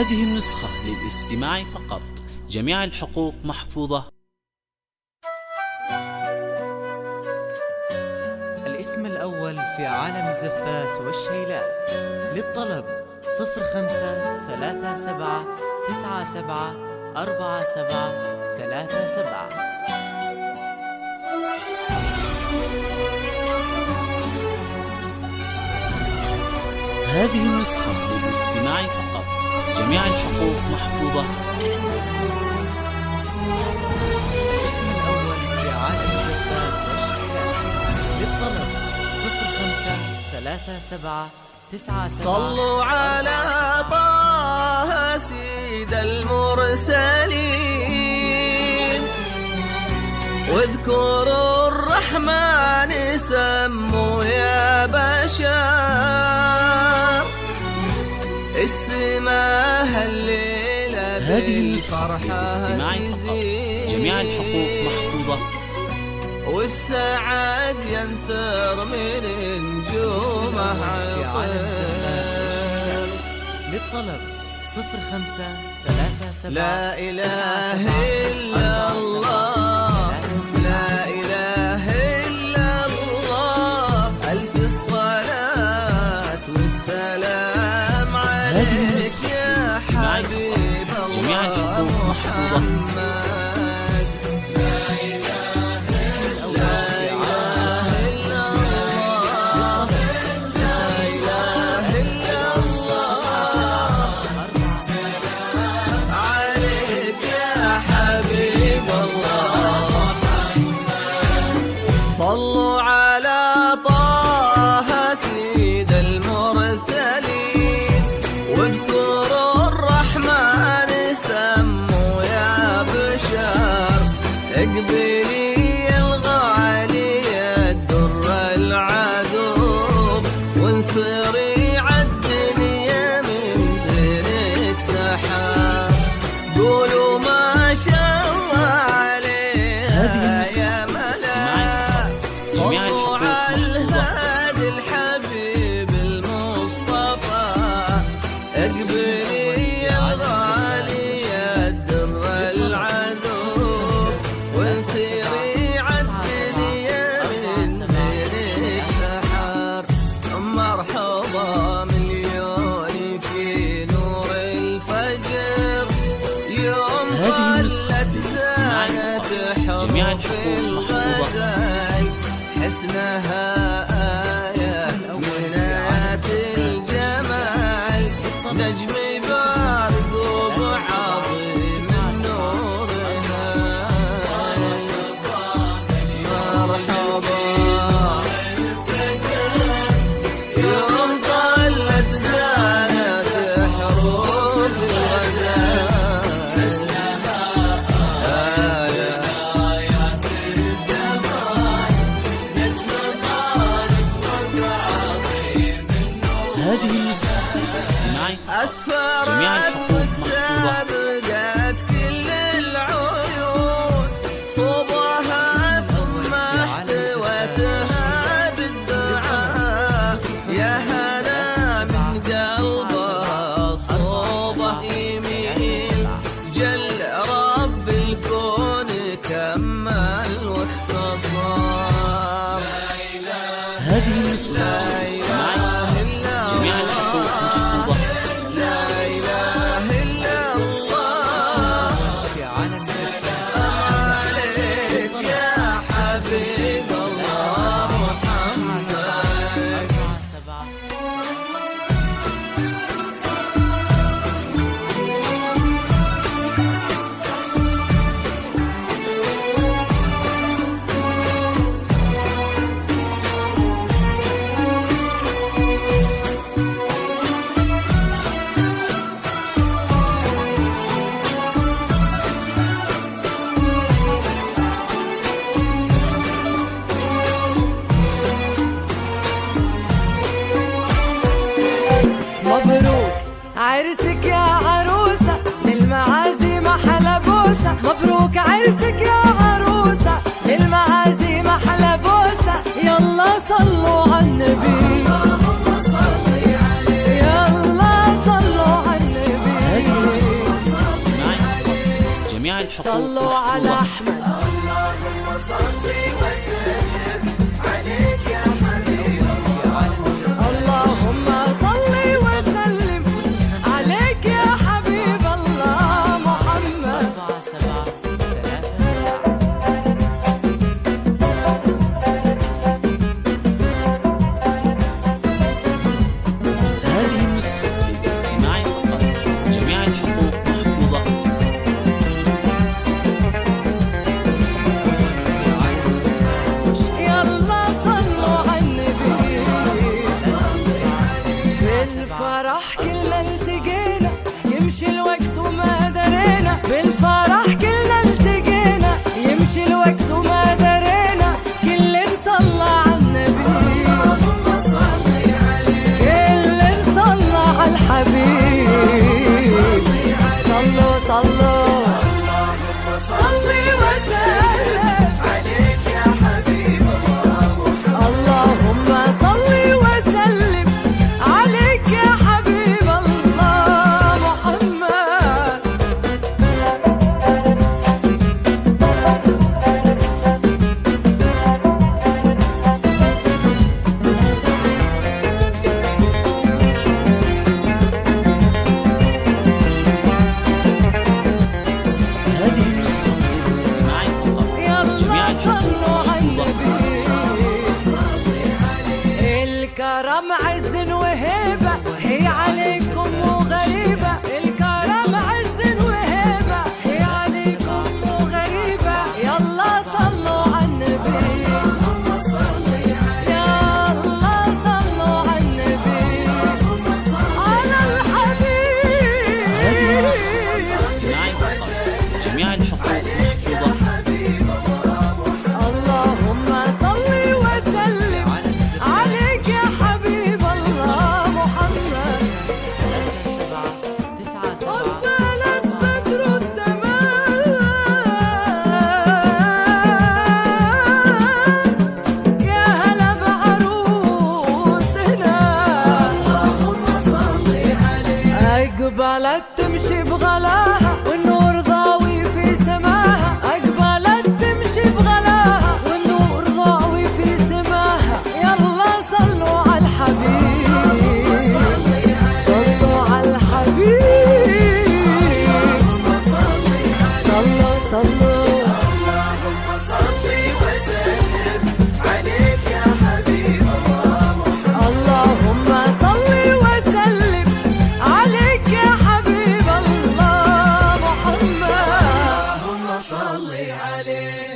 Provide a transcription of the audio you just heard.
هذه النسخة للاستماع فقط، جميع الحقوق محفوظة. الاسم الأول في عالم الزفات والشيلات. للطلب 0537974737. هذه النسخة للاستماع فقط، جميع الحقوق محفوظة. الاسم الأول في عالم الزفات والشيلات. للطلب 05379747. صلوا على طه سيد المرسلين، واذكروا الرحمن سموا يا بشر. السماء الليلة هذه النسخة للاستماع فقط، جميع الحقوق محفوظة. والسعد ينثر من نجومها في عالم الزفات والشيلات. للطلب 05379747. لا إله إلا الله، لا إله إلا الله. ألف الصلاة والسلام عليك يا حبيب الله. جميع الحقوق محفوظة. صلوا على طه سيد المرسلين، واذكروا الرحمن سموا يا بشر. اقبلي الغالية الدر العذوب، وانثري عالدنيا من زينك سحاب. قولوا ما شاء الله عليها يا صلوا على الهادي الحبيب المصطفى. اقبلي الغالية الدر العذوب، وانثري عالدنيا من زينك سحار. مرحبا مليون في نور الفجر، يوم ظلت زانت حروف الغزال. حسنها آية من آيات الجمال، نجم بارق وبعظيم نورها. مرحبا يوم طلت زانت حروف الغزال. هذه النسخة للاستماع فقط، جميع أسفرت الحقوق محفوظة. وتسابقت كل العيون، صوبها ثم احتوتها بالدعاء. يا هلا من قلبها صوبه يمين، جل رب الكون كمل واختصار. هذه النسخة للاستماع فقط، جميع الحقوق محفوظة. لا إله إلا الله. في عالم الزفات عليك يا حبيب الله محمد. 7 مبروك عرسك يا عروسة، للمعازيم أحلى بوسة. مبروك عرسك يا عروسة، للمعازيم أحلى بوسة. يلا صلوا على النبي، يلا صلوا على النبي. الحقوق صلوا على محفوظة. أحمد. اللهم صل وسلم عليك يا حبيب الله. اللهم صل وسلم عليك يا حبيب الله محمد. 4737. هذه النسخة للاستماع فقط. جميع الحقوق محفوظة. يلا صلوا على النبي. بالفرح كلنا التقينا، يمشي الوقت وما درينا. بالفرح كلنا التقينا، يمشي الوقت وما درينا. كل صلى على النبي، كل صلى على الحبيب. صلوا صلوا صلي وسلم عليك يا حبيب الله. اللهم صل وسلم عليك يا حبيب الله محمد. هذه النسخة للاستماع فقط. جميع يلا صلوا الحقوق على محفوظة. النبي. الكرم عز وهبة هي عليكم وغريبة. الكرم عز وهبة هي عليكم وغريبة. يلا صلوا على النبي، يلا صلوا على النبي، على الحبيب. هذه النسخة للاستماع فقط. جميع الحقوق محفوظة. اللهم صل وسلم عليك يا حبيب الله محمد. قبلت بدر التمام، يا هلا بعروسنا. أقبلت تمشي بغلاها والنور ضاوي في سماها. أقبلت تمشي بغلاها والنور ضاوي في سماها. يلا صلوا على الحبيب، صلوا على الحبيب. صلوا صلوا اللهم صل وسلم عليك يا حبيب الله. اللهم صل وسلم عليك يا حبيب الله محمد. اللهم صل عليه.